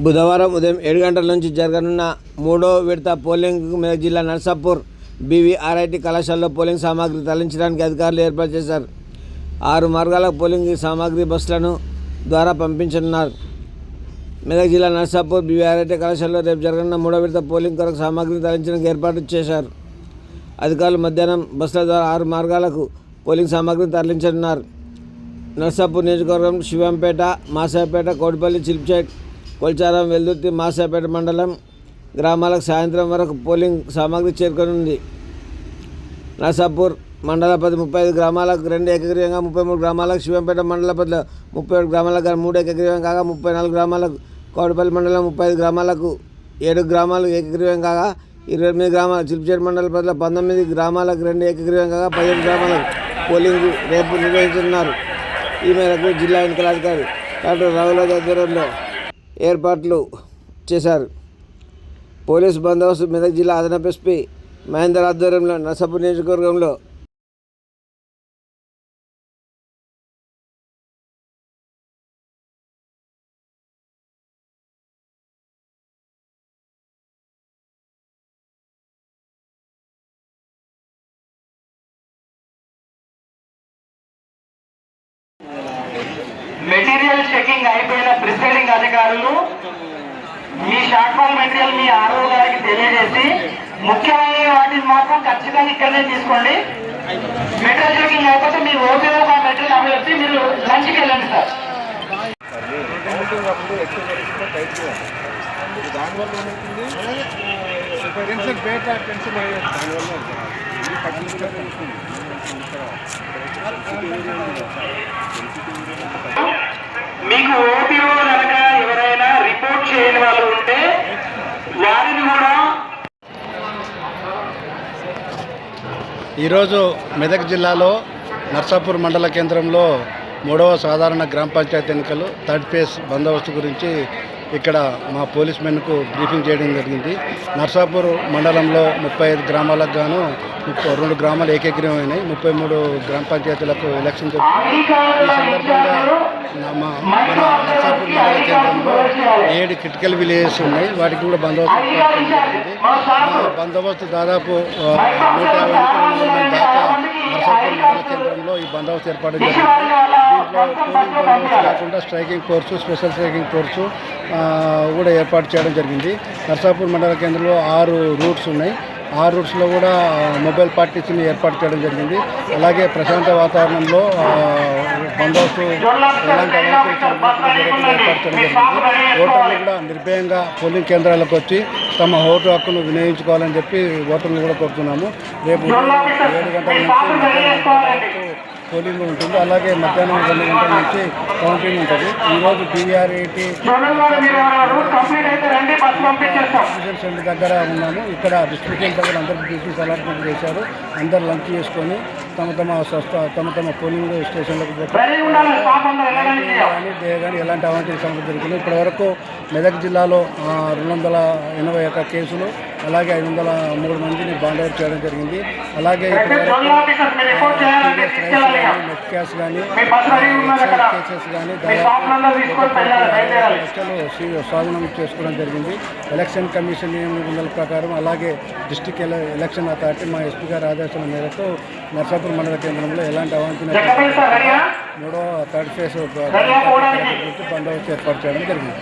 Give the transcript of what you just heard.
బుధవారం ఉదయం 7 గంటల నుంచి జరగనున్న మూడో విడత పోలింగ్కు మెదక్ జిల్లా నర్సాపూర్ బీవీఆర్ఐటీ కళాశాలలో పోలింగ్ సామాగ్రి తరలించడానికి అధికారులు ఏర్పాటు చేశారు. 6 మార్గాల పోలింగ్ సామాగ్రి బస్సులను ద్వారా పంపించనున్నారు. మెదక్ జిల్లా నర్సాపూర్ బీవీఆర్ఐటీ కళాశాలలో రేపు జరగనున్న మూడో విడత పోలింగ్ కొరకు సామాగ్రిని తరలించడానికి ఏర్పాటు చేశారు. అధికారులు మధ్యాహ్నం బస్సుల ద్వారా 6 మార్గాలకు పోలింగ్ సామాగ్రిని తరలించనున్నారు. నర్సాపూర్ నియోజకవర్గం శివంపేట, మాసాపేట, కోటిపల్లి, చిల్ప్చేట్, కొల్చారం, వెల్దుర్తి, మాసాపేట మండలం గ్రామాలకు సాయంత్రం వరకు పోలింగ్ సామాగ్రి చేరుకోనుంది. నర్సాపూర్ మండల పరిధి 35 గ్రామాలకు 2 ఏకగ్రీవంగా, 33 గ్రామాలకు, శివంపేట మండల పరిధిలో 37 గ్రామాలకు 3 ఏకగ్రీవం కాగా, 34 గ్రామాలకు, కోటిపల్లి మండలం 35 గ్రామాలకు 7 గ్రామాలు ఏకగ్రీవం కాగా, 28 గ్రామాలు, చిల్ప్చేట్ మండల పరిధిలో 19 గ్రామాలకు 2 ఏకగ్రీవం కాగా, 15 గ్రామాలకు పోలింగ్ రేపు నిర్వహించనున్నారు. ఈ మేరకు జిల్లా ఎన్నికల అధికారి డాక్టర్ రఘురాజ్ ఆధ్వర్యంలో ఏర్పాట్లు చేశారు. పోలీసు బందోబస్తు మెదక్ జిల్లా అదనపు ఎస్పీ మహేందర్ ఆధ్వర్యంలో నర్సాపూర్ నియోజకవర్గంలో మెటీరియల్ చెకింగ్ అయిపోయిన ప్రిసైడింగ్ అధికారులు మీ షార్ట్ ఫామ్ మెటీరియల్ మీ ఆర్ఓ గారికి తెలియజేసి ముఖ్యమైన వాటిని మాత్రం ఖచ్చితంగా ఇక్కడనే తీసుకోండి. మెటీరియల్ చెకింగ్ అయిపోతే మీ ఓపీఓ మెటీరియల్ అమలు మీరు లంచ్కి వెళ్ళండి సార్. మీకు ఓపీఓ కనుక ఎవరైనా రిపోర్ట్ చేయని వాళ్ళు ఉంటే వారిని కూడా. ఈరోజు మెదక్ జిల్లాలో నర్సాపూర్ మండల కేంద్రంలో 3వ సాధారణ గ్రామ పంచాయతీ ఎన్నికలు థర్డ్ ఫేజ్ బందోబస్తు గురించి ఇక్కడ మా పోలీస్ మెన్కు బ్రీఫింగ్ చేయడం జరిగింది. నర్సాపూర్ మండలంలో 35 గ్రామాలకు గాను 2 గ్రామాలు ఏకగ్రీవమైనాయి. 33 గ్రామ పంచాయతీలకు ఎలక్షన్ జరుగుతుంది. ఈ సందర్భంగా మన నర్సాపూర్ మండల కేంద్రంలో 7 క్రిటికల్ విలేజెస్ ఉన్నాయి. వాటికి కూడా బందోబస్తు జరిగింది. బందోబస్తు దాదాపు 150 మంది దాకా నర్సాపూర్ మండల కేంద్రంలో ఈ బందోబస్తు ఏర్పాటు జరిగింది. దీంట్లో పోలీస్ బందోబస్తు కాకుండా striking force, special striking force కూడా ఏర్పాటు చేయడం జరిగింది. నర్సాపూర్ మండల కేంద్రంలో 6 రూట్స్ ఉన్నాయి. 6 రూట్స్లో కూడా మొబైల్ పార్టీస్ని ఏర్పాటు చేయడం జరిగింది. అలాగే ప్రశాంత వాతావరణంలో బందోబస్తు ఎలాంటి ఏర్పాటు చేయడం జరిగింది. ఓటర్లు కూడా నిర్భయంగా పోలింగ్ కేంద్రాలకు వచ్చి తమ ఓటు హక్కును వినియోగించుకోవాలని చెప్పి ఓటర్లు కూడా కోరుతున్నాము. రేపు 7 గంటల నుంచి పోలింగ్ ఉంటుంది. అలాగే మధ్యాహ్నం 2 గంటల నుంచి కౌంటింగ్ ఉంటుంది. ఈరోజు బీవీఆర్ఐటీ సెంటర్ దగ్గర ఉన్నాము. ఇక్కడ డిస్ట్రిక్ట్ దగ్గర అందరికీ డ్యూటీస్ అలాట్మెంట్ చేశారు. అందరు లంచ్ చేసుకొని తమ పోలింగ్ స్టేషన్లకు పోతారు. కానీ ఎలాంటి అవాంఛనీయ సంఘటనలు జరుగుతున్నాయి. ఇప్పటివరకు మెదక్ జిల్లాలో 281 కేసులు, అలాగే 503 మందిని బాండ్ అవుట్ చేయడం జరిగింది. అలాగే నెట్ క్యాష్ కానీ కేసెస్ కానీ లక్షలు స్వాధీనం చేసుకోవడం జరిగింది. ఎలక్షన్ కమిషన్ నిబంధనల ప్రకారం, అలాగే డిస్ట్రిక్ట్ ఎలక్షన్ అథారిటీ మా ఎస్పీ గారి ఆదేశాల మేరకు నర్సాపూర్ మండల కేంద్రంలో ఎలాంటి అవాంఛనీయ 3వ థర్డ్ ఫేజ్ బందోబస్తు ఏర్పాటు చేయడం జరిగింది.